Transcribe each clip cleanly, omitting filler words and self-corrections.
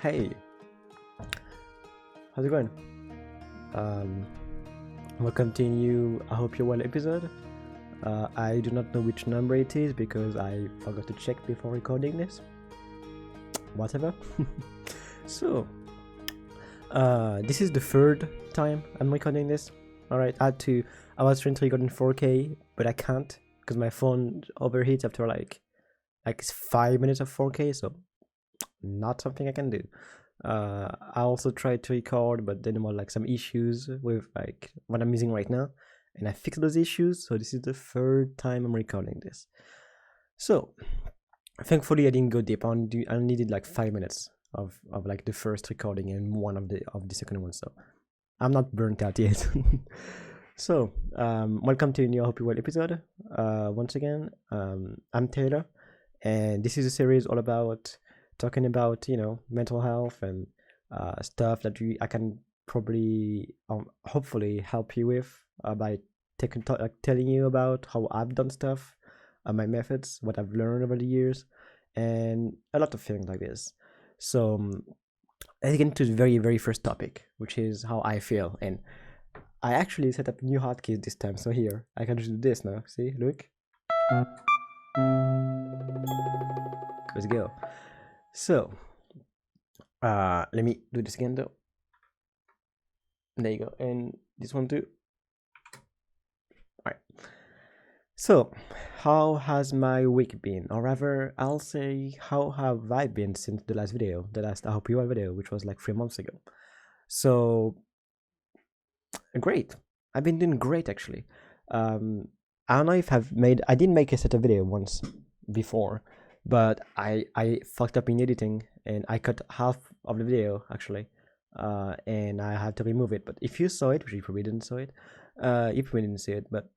Hey, how's it going? Welcome to new I Hope You're Well episode. I do not know which number it is because I forgot to check before recording this. Whatever. So, this is the third time I'm recording this. Alright, I was trying to record in 4K, but I can't because my phone overheats after like 5 minutes of 4K, so not something I can do. I also tried to record, but then there were like some issues with like what I'm using right now, and I fixed those issues. So this is the third time I'm recording this. So thankfully I didn't go deep. I needed like 5 minutes of like the first recording and one of the second one. So I'm not burnt out yet. So welcome to a new I Hope You Well episode. Once again, I'm Taylor, and this is a series all about talking about mental health and stuff that I can probably hopefully help you with by telling you about how I've done stuff, my methods, what I've learned over the years, and a lot of things like this. So let's get into the very first topic, which is how I feel. And I actually set up new hotkeys this time, so here I can just do this now. See, look. Let's go. So let me do this again though. There you go, and this one too. All right. So how has my week been, or rather I'll say how have I been since the last video, the last I Hope You Well video, which was like 3 months ago. So great, I've been doing great actually. I don't know if I didn't make a set of video once before, but I fucked up in editing and I cut half of the video actually, and I had to remove it. But if you saw it, which you probably didn't see it, but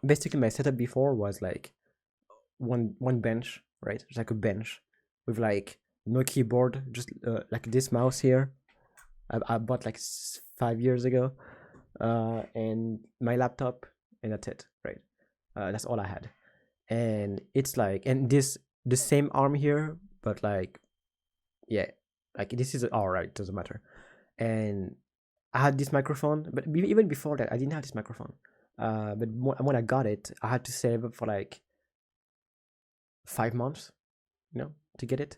basically my setup before was like one bench, right? It's like a bench with like no keyboard, just like this mouse here. I bought like 5 years ago, and my laptop, and that's it, right? That's all I had, and it's like, and the same arm here, but like, yeah, like this is all right, doesn't matter. And I had this microphone, but even before that I didn't have this microphone. But when I got it, I had to save up for like 5 months, to get it,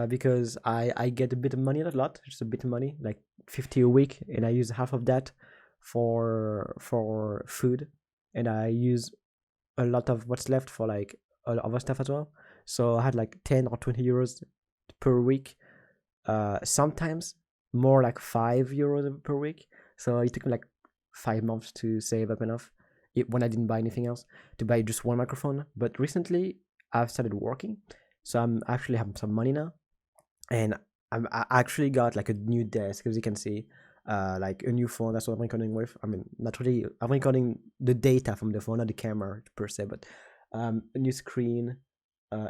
because I get a bit of money, not a lot, just a bit of money, like 50 a week, and I use half of that for food, and I use a lot of what's left for like other stuff as well. So I had like 10 or 20 euros per week, sometimes more like 5 euros per week. So it took me like 5 months to save up enough, when I didn't buy anything else, to buy just one microphone. But recently I've started working, so I'm actually having some money now, and I actually got like a new desk, as you can see, like a new phone. That's what I'm recording with. I mean, not really, I'm recording the data from the phone, not the camera per se, but a new screen,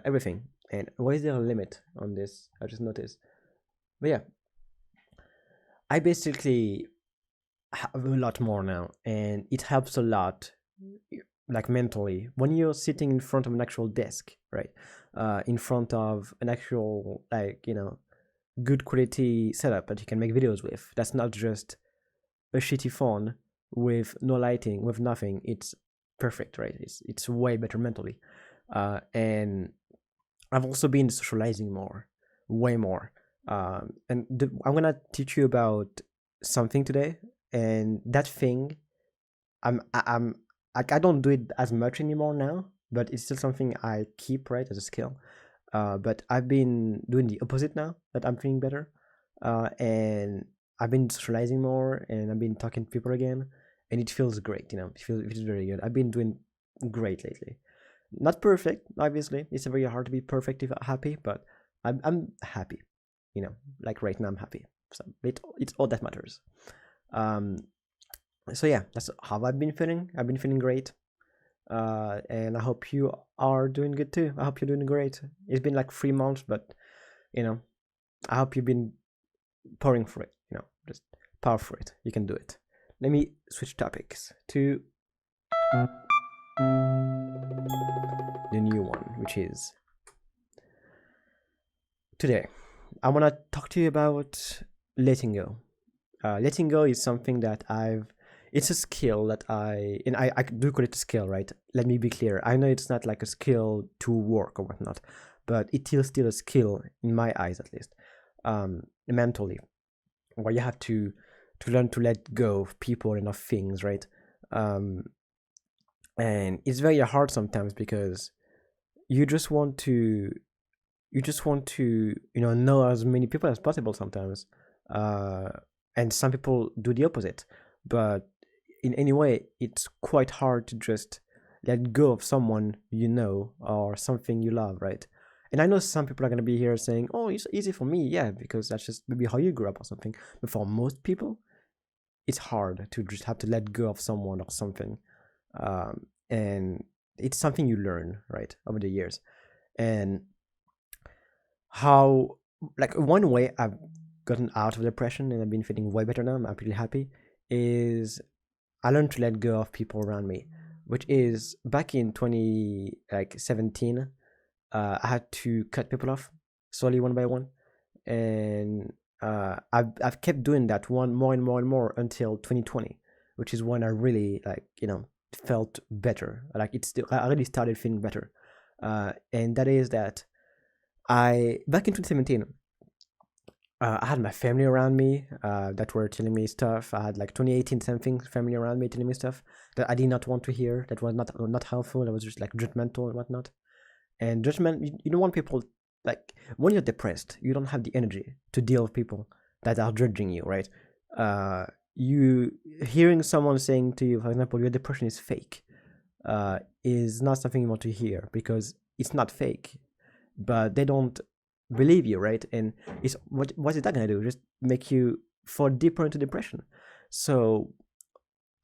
everything. And why is there a limit on this? I just noticed. But yeah, I basically have a lot more now, and it helps a lot, like mentally, when you're sitting in front of an actual desk, right? In front of an actual, like, good quality setup that you can make videos with. That's not just a shitty phone with no lighting, with nothing. It's perfect, right? It's way better mentally. And I've also been socializing more, way more. And I'm gonna teach you about something today, and that thing, I don't do it as much anymore now, but it's still something I keep, right, as a skill. But I've been doing the opposite now that I'm feeling better, and I've been socializing more, and I've been talking to people again, and it feels great. It feels very good. I've been doing great lately. Not perfect, obviously. It's very hard to be perfect if happy, but I'm happy. Like right now I'm happy. So it's all that matters. So yeah, that's how I've been feeling. I've been feeling great. And I hope you are doing good too. I hope you're doing great. It's been like 3 months, but I hope you've been pouring for it. Just power for it. You can do it. Let me switch topics to the new one, which is today. I want to talk to you about letting go. Letting go is something that it's a skill that I do call it a skill, right? Let me be clear. I know it's not like a skill to work or whatnot, but it is still a skill in my eyes, at least, mentally, where you have to learn to let go of people and of things, right? And it's very hard sometimes because you just want to know as many people as possible sometimes, and some people do the opposite. But in any way, it's quite hard to just let go of someone or something you love, right? And I know some people are going to be here saying, oh, it's easy for me. Yeah, because that's just maybe how you grew up or something. But for most people, it's hard to just have to let go of someone or something. And it's something you learn, right, over the years. And how, like, one way I've gotten out of depression and I've been feeling way better now, I'm pretty happy, is I learned to let go of people around me, which is back in 2017. I had to cut people off slowly, one by one, and I've kept doing that one more and more and more until 2020, which is when I really felt better. Like I really started feeling better, and that is that back in 2017. I had my family around me that were telling me stuff. I had like 2018 something family around me telling me stuff that I did not want to hear. That was not helpful. That was just like judgmental and whatnot. And judgment, you don't want people, like, when you're depressed, you don't have the energy to deal with people that are judging you, right? You hearing someone saying to you, for example, your depression is fake, is not something you want to hear because it's not fake, but they don't believe you, right? And it's what is that gonna do? Just make you fall deeper into depression. So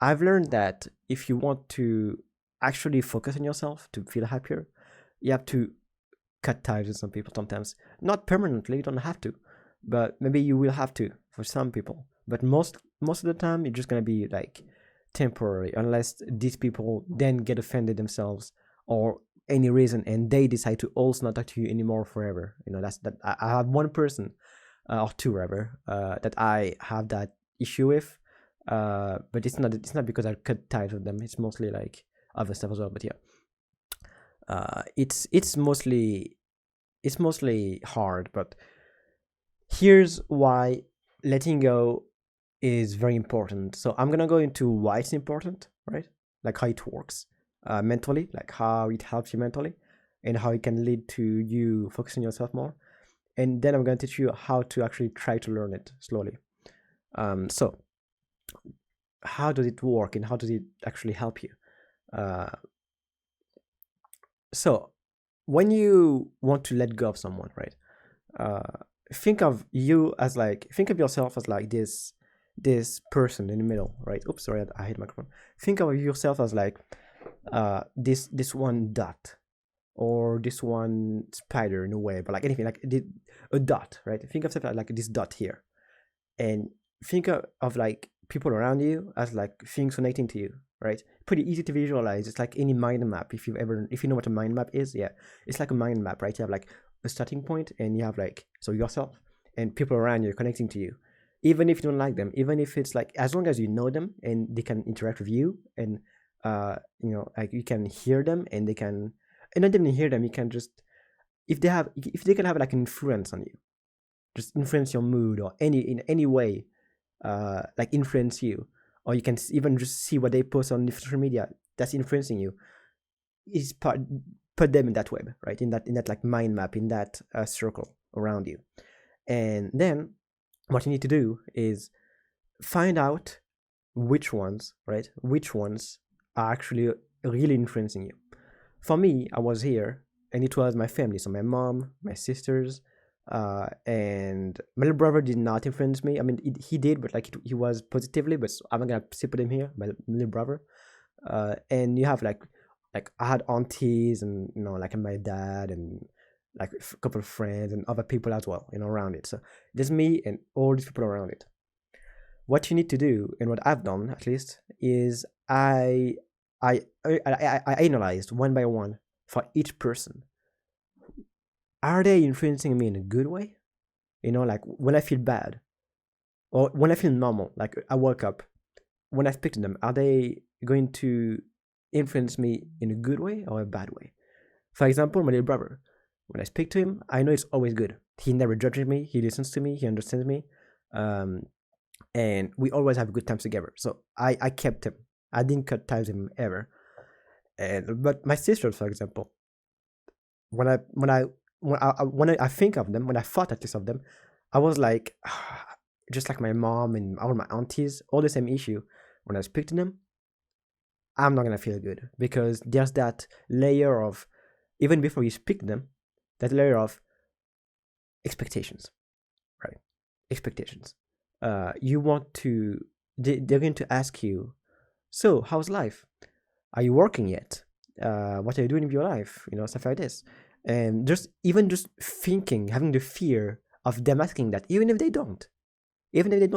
I've learned that if you want to actually focus on yourself to feel happier, you have to cut ties with some people sometimes. Not permanently, you don't have to, but maybe you will have to for some people. But most of the time, it's just gonna be like temporary, unless these people then get offended themselves or any reason and they decide to also not talk to you anymore forever. That's that. I have one person, or two rather, that I have that issue with, but it's not because I cut ties with them. It's mostly like other stuff as well. But yeah, it's mostly hard. But here's why letting go is very important. So I'm gonna go into why it's important, right? Like how it works mentally, like how it helps you mentally, and how it can lead to you focusing yourself more. And then I'm going to teach you how to actually try to learn it slowly. So how does it work and how does it actually help you? So when you want to let go of someone, right? Think of yourself as like this person in the middle, right? Oops, sorry, I hit my microphone. Think of yourself as like this one dot, or this one spider in a way, but like anything, like a dot, right? Think of yourself like this dot here, and think of like people around you as like things connecting to you, right? Pretty easy to visualize. It's like any mind map. If you know what a mind map is, yeah, it's like a mind map, right? You have like a starting point, and you have like, so yourself and people around you connecting to you, even if you don't like them, even if it's like, as long as you know them and they can interact with you, and like you can hear them, and they can, and not even hear them, you can just, if they can have like an influence on you, just influence your mood, or in any way, like influence you, or you can even just see what they post on social media that's influencing you, is put them in that web, right? In that like mind map, in that circle around you. And then what you need to do is find out which ones are actually really influencing you. For me, I was here, and it was my family. So my mom, my sisters, and my little brother did not influence me. I mean, he did, but like he was positively. But I'm not gonna put him here, my little brother. And you have like I had aunties, and like my dad, and like a couple of friends and other people as well, around it. So there's me and all these people around it. What you need to do, and what I've done at least, is I analyzed one by one for each person. Are they influencing me in a good way, Like when I feel bad or when I feel normal, like I woke up, when I speak to them, are they going to influence me in a good way or a bad way? For example, my little brother, when I speak to him, I know it's always good. He never judges me. He listens to me. He understands me. Um, and we always have good times together. So I kept him. I didn't cut ties with him ever. But my sisters, for example, when I think of them, when I thought at least of them, I was like, just like my mom and all my aunties, all the same issue. When I speak to them, I'm not gonna feel good because there's that layer of, even before you speak to them, that layer of expectations, right? Expectations. You want to. They're going to ask you, so how's life? Are you working yet? What are you doing with your life? Stuff like this. And just thinking, having the fear of them asking that, even if they don't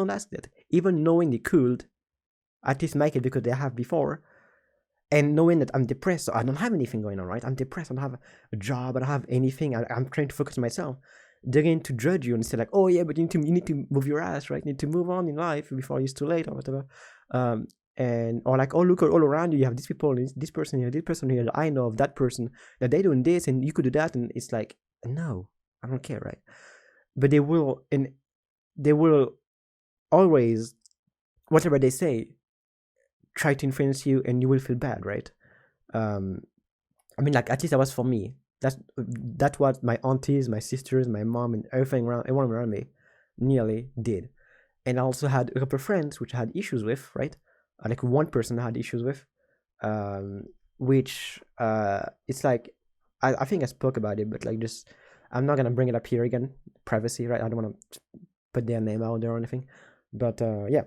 ask that, even knowing they could at least make it because they have before, and knowing that I'm depressed, so I don't have anything going on, right? I'm depressed, I don't have a job, I don't have anything, I'm trying to focus on myself. They're going to judge you and say like, oh yeah, but you need to move your ass, right? You need to move on in life before it's too late or whatever. And or like, oh, look all around you, you have these people, this person here, I know of that person that they doing this and you could do that, and it's like, no, I don't care, right? But they will always, whatever they say, try to influence you, and you will feel bad, right? I mean, like, at least that was for me. That's what my aunties, my sisters, my mom, and everyone around me nearly did. And I also had a couple of friends which I had issues with, right? Like one person I had issues with, which it's like, I think I spoke about it, but like, just, I'm not gonna bring it up here again. Privacy, right? I don't want to put their name out there or anything. But yeah,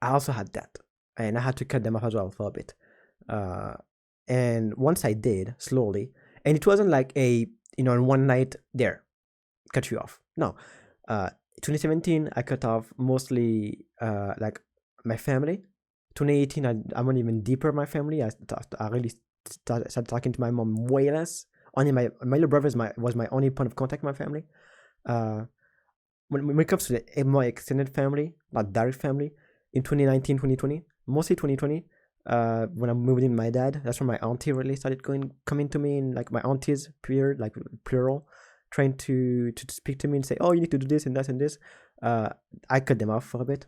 I also had that, and I had to cut them off as well for a bit. And once I did, slowly, and it wasn't like a, in one night, there, cut you off. No. 2017, I cut off mostly like my family. 2018, I went even deeper my family. I really started talking to my mom way less. Only my little brother was my only point of contact with my family. When it comes to the more extended family, not direct family, in 2019, 2020, mostly 2020, when I moved in with my dad, that's when my auntie really started coming to me, and like my aunties, plural, trying to speak to me and say, oh, you need to do this and that and this. I cut them off for a bit,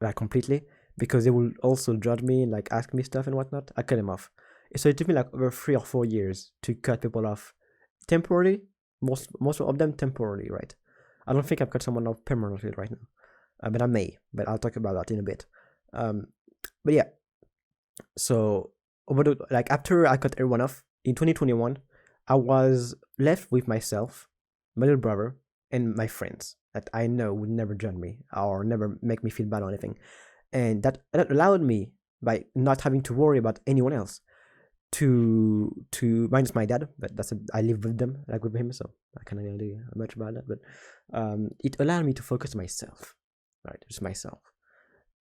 like completely, because they will also judge me and like ask me stuff and whatnot. I cut them off. So it took me like over 3 or 4 years to cut people off temporarily. Most of them temporarily, right? I don't think I've cut someone off permanently right now, but I may. But I'll talk about that in a bit. But yeah. So like after I cut everyone off in 2021, I was left with myself, my little brother, and my friends that I know would never judge me or never make me feel bad or anything. And that allowed me, by not having to worry about anyone else, to minus my dad, but I live with them, like with him, so I can't really do much about that. But it allowed me to focus on myself, right? Just myself,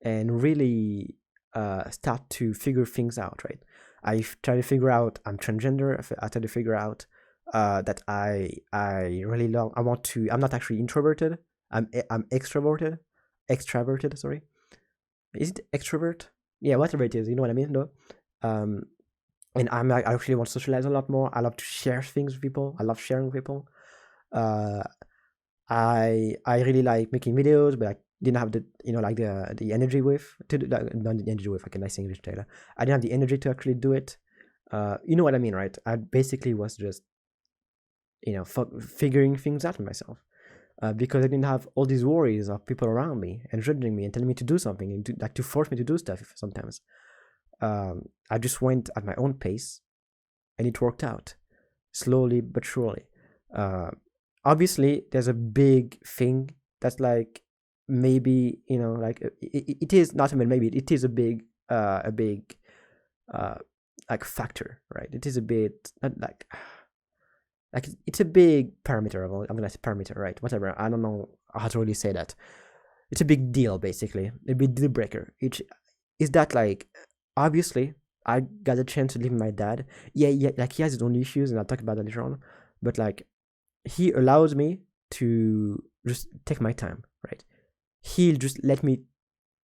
and really start to figure things out, right? I try to figure out I'm transgender. I try to figure out that I really love. I'm not actually introverted. I'm extroverted. Sorry, is it extrovert? Yeah, whatever it is, you know what I mean, though. And I actually want to socialize a lot more. I love to share things with people. I love sharing with people. I really like making videos, but I didn't have the energy not the energy with, I can nice English, Taylor. I didn't have the energy to actually do it. You know what I mean, right? I basically was just figuring things out for myself, because I didn't have all these worries of people around me and judging me and telling me to do something and to force me to do stuff sometimes. I just went at my own pace, and it worked out slowly but surely. Obviously, there's a big thing that's like, maybe like it is not even maybe it is a big like factor, right? It is a bit not like it's a big parameter. I'm gonna say parameter, right? Whatever. I don't know how to really say that. It's a big deal, basically. A big deal breaker. Is that like, obviously, I got a chance to live with my dad. Yeah, like he has his own issues, and I'll talk about that later on. But like, he allows me to just take my time, right? He'll just let me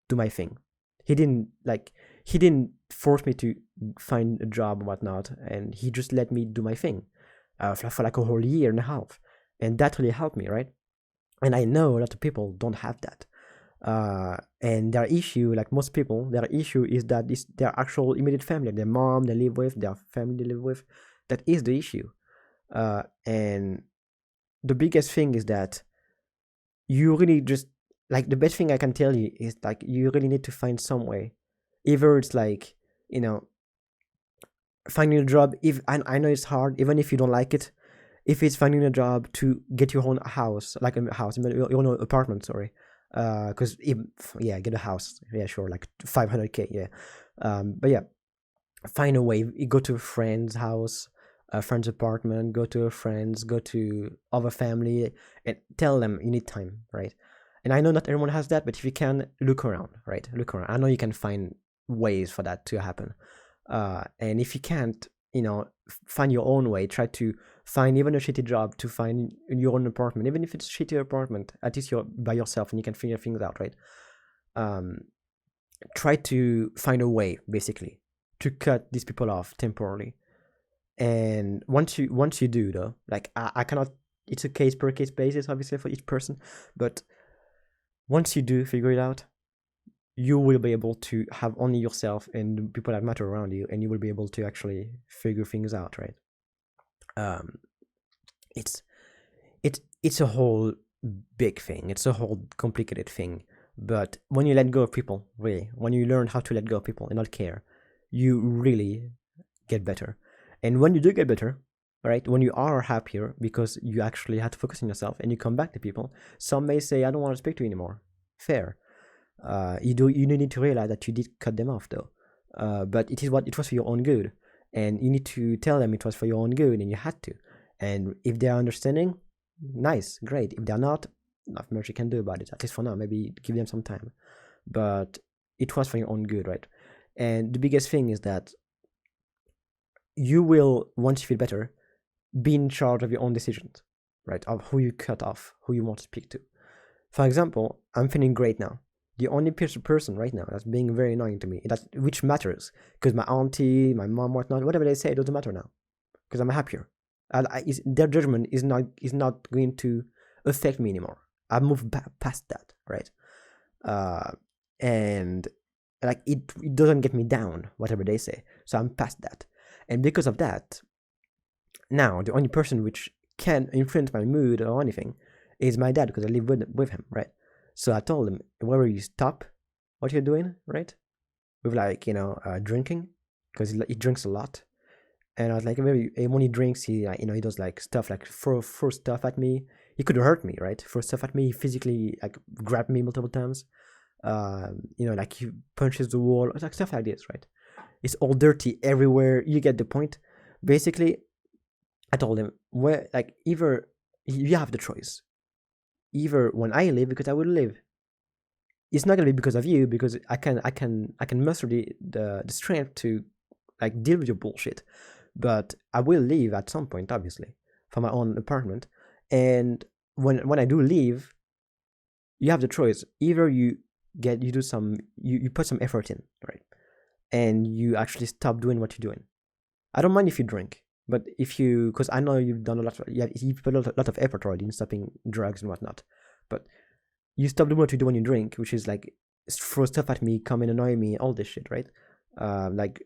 do my thing. He didn't force me to find a job or whatnot, and he just let me do my thing for like a whole year and a half, and that really helped me, right? And I know a lot of people don't have that, and their issue, like most people, their issue is that it's their actual immediate family, their mom they live with, their family they live with. That is the issue, and the biggest thing is that you really just, like, the best thing I can tell you is, like, you really need to find some way. Either it's like, finding a job. If I know it's hard, even if you don't like it. If it's finding a job to get your own house, like a house, your own apartment, sorry. Because get a house. Yeah, sure, like 500K. Yeah. But yeah, find a way. You go to a friend's house, a friend's apartment. Go to a friend's. Go to other family, and tell them you need time, right? And I know not everyone has that, but if you can, look around, right? Look around. I know you can find ways for that to happen. And if you can't, find your own way. Try to find even a shitty job to find your own apartment. Even if it's a shitty apartment, at least you're by yourself and you can figure things out, right? Try to find a way, basically, to cut these people off temporarily. And once you do, though, like, I cannot, it's a case per case basis, obviously, for each person, but once you do figure it out, you will be able to have only yourself and the people that matter around you, and you will be able to actually figure things out, right? It's a whole big thing. It's a whole complicated thing. But when you let go of people, really, when you learn how to let go of people and not care, you really get better. And when you do get better, right, when you are happier because you actually had to focus on yourself and you come back to people, some may say, I don't want to speak to you anymore. Fair. You need to realize that you did cut them off, though. But it was for your own good, and you need to tell them it was for your own good, and you had to. And if they are understanding, nice, great. If they're not much you can do about it. At least for now, maybe give them some time. But it was for your own good, right? And the biggest thing is that you will, once you feel better, be in charge of your own decisions, right? Of who you cut off, who you want to speak to. For example, I'm feeling great now. The only person right now that's being very annoying to me, which matters, because my auntie, my mom, whatnot, whatever they say, it doesn't matter now, because I'm happier. Their judgment is not going to affect me anymore. I've moved past that, right? And like it doesn't get me down, whatever they say. So I'm past that, and because of that, now the only person which can influence my mood or anything is my dad, because I live with him, right? So I told him, whenever you stop what you're doing, right, with drinking, because he drinks a lot, and I was like, when he drinks, he he does like stuff like throw stuff at me. He could hurt me, right? Throw stuff at me. He physically like grabbed me multiple times. Like he punches the wall, like stuff like this, right? It's all dirty everywhere. You get the point. Basically, I told him, either you have the choice. Either when I leave, because I will leave. It's not gonna be because of you, because I can muster the strength to like deal with your bullshit. But I will leave at some point, obviously, from my own apartment. And when I do leave, you have the choice. Either you put some effort in, right? And you actually stop doing what you're doing. I don't mind if you drink, but because I know you've done you've put a lot of effort already in stopping drugs and whatnot, but you stop doing what you do when you drink, which is like throw stuff at me, come and annoy me, all this shit, right? Like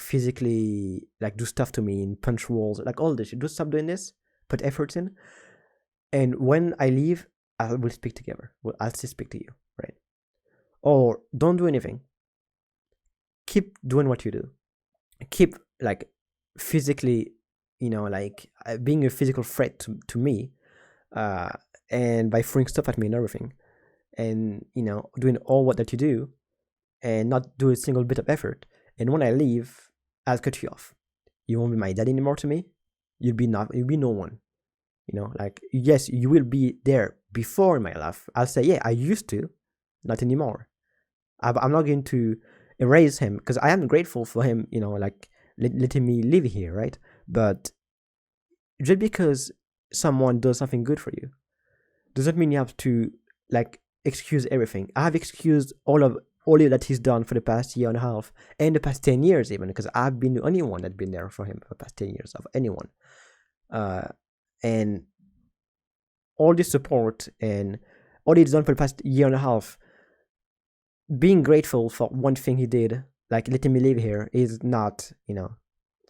physically, like do stuff to me and punch walls, like all this shit. Just stop doing this, put efforts in, and when I leave, I will speak together. I'll still speak to you, right? Or don't do anything. Keep doing what you do. Keep like physically, being a physical threat to me, and by throwing stuff at me and everything, and doing all what that you do, and not do a single bit of effort. And when I leave, I'll cut you off. You won't be my dad anymore to me. You'll be no one. Yes, you will be there before in my life. I'll say, yeah, I used to, not anymore. I'm not going to erase him, because I am grateful for him, letting me live here, right? But just because someone does something good for you, doesn't mean you have to like excuse everything. I have excused all that he's done for the past year and a half and the past 10 years even, because I've been the only one that's been there for him for the past 10 years of anyone. And all this support and all he's done for the past year and a half, being grateful for one thing he did, like letting me live here, is not,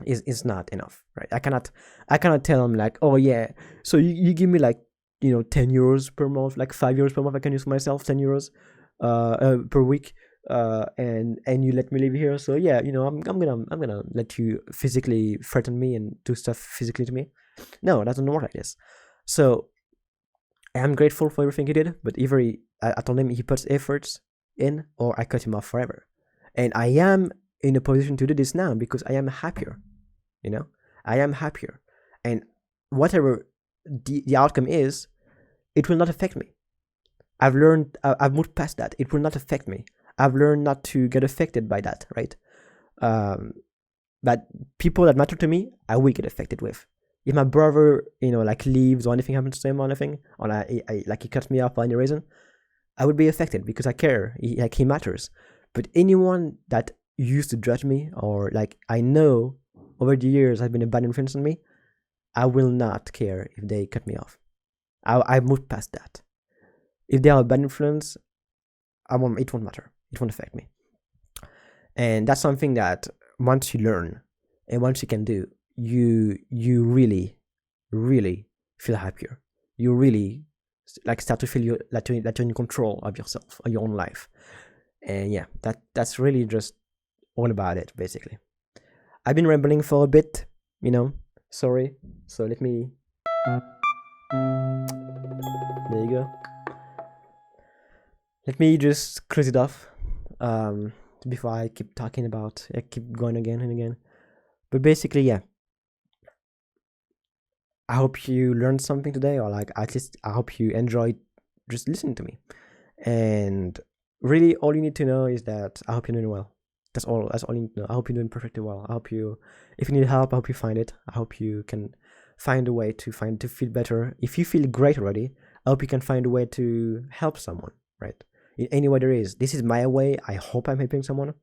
is not enough, right? I cannot tell him like, oh yeah, so you give me like, 10 euros per month, like 5 euros per month I can use for myself, 10 euros per week, and you let me live here, so yeah, I'm gonna let you physically threaten me and do stuff physically to me. No, that doesn't work like this. So I am grateful for everything he did, but either I told him he puts efforts in, or I cut him off forever. And I am in a position to do this now because I am happier. I am happier, and whatever the outcome is, it will not affect me. I've learned, I've moved past that. It will not affect me. I've learned not to get affected by that, right? But people that matter to me, I will get affected with. If my brother, like leaves or anything happens to him or anything, or like he cuts me off for any reason, I would be affected because I care. He matters. But anyone that used to judge me, or like I know over the years has been a bad influence on me, I will not care if they cut me off. I moved past that. If they are a bad influence, it won't matter. It won't affect me. And that's something that once you learn and once you can do, you really, really feel happier. You really like start to feel that you're in control of yourself, of your own life. And yeah, that's really just all about it, basically. I've been rambling for a bit, sorry. So let me, there you go. Let me just close it off before I keep going again and again. But basically, yeah, I hope you learned something today, or like at least I hope you enjoyed just listening to me. And really, all you need to know is that I hope you're doing well. That's all you need to know. I hope you're doing perfectly well. I hope if you need help, I hope you find it. I hope you can find a way to feel better. If you feel great already, I hope you can find a way to help someone, right? In any way there is. This is my way. I hope I'm helping someone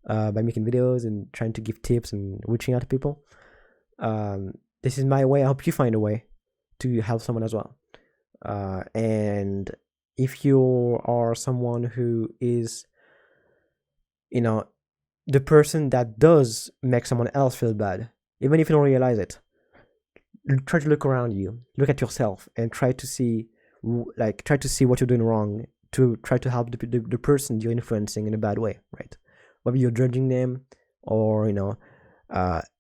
by making videos and trying to give tips and reaching out to people. This is my way. I hope you find a way to help someone as well. And if you are someone who is, the person that does make someone else feel bad, even if you don't realize it, try to look around you, look at yourself, and try to see what you're doing wrong, to try to help the person you're influencing in a bad way, right? Whether you're judging them or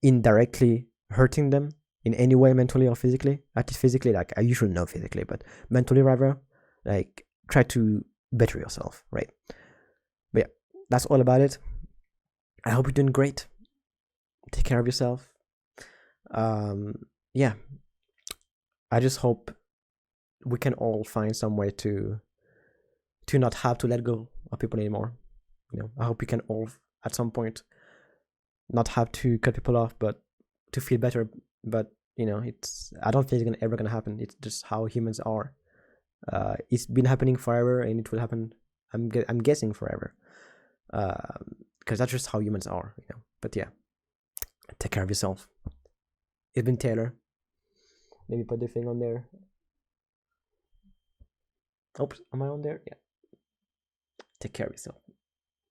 indirectly hurting them in any way, mentally or physically. At least physically, like you shouldn't know physically, but mentally rather, like try to better yourself, right? But yeah, that's all about it. I hope you're doing great. Take care of yourself. Yeah, I just hope we can all find some way to not have to let go of people anymore. I hope we can all at some point not have to cut people off, but to feel better. But I don't think it's ever gonna happen. It's just how humans are. It's been happening forever, and it will happen. I'm guessing forever. Because that's just how humans are. But yeah, take care of yourself. It's been Taylor. Maybe put the thing on there. Oops, am I on there? Yeah. Take care of yourself.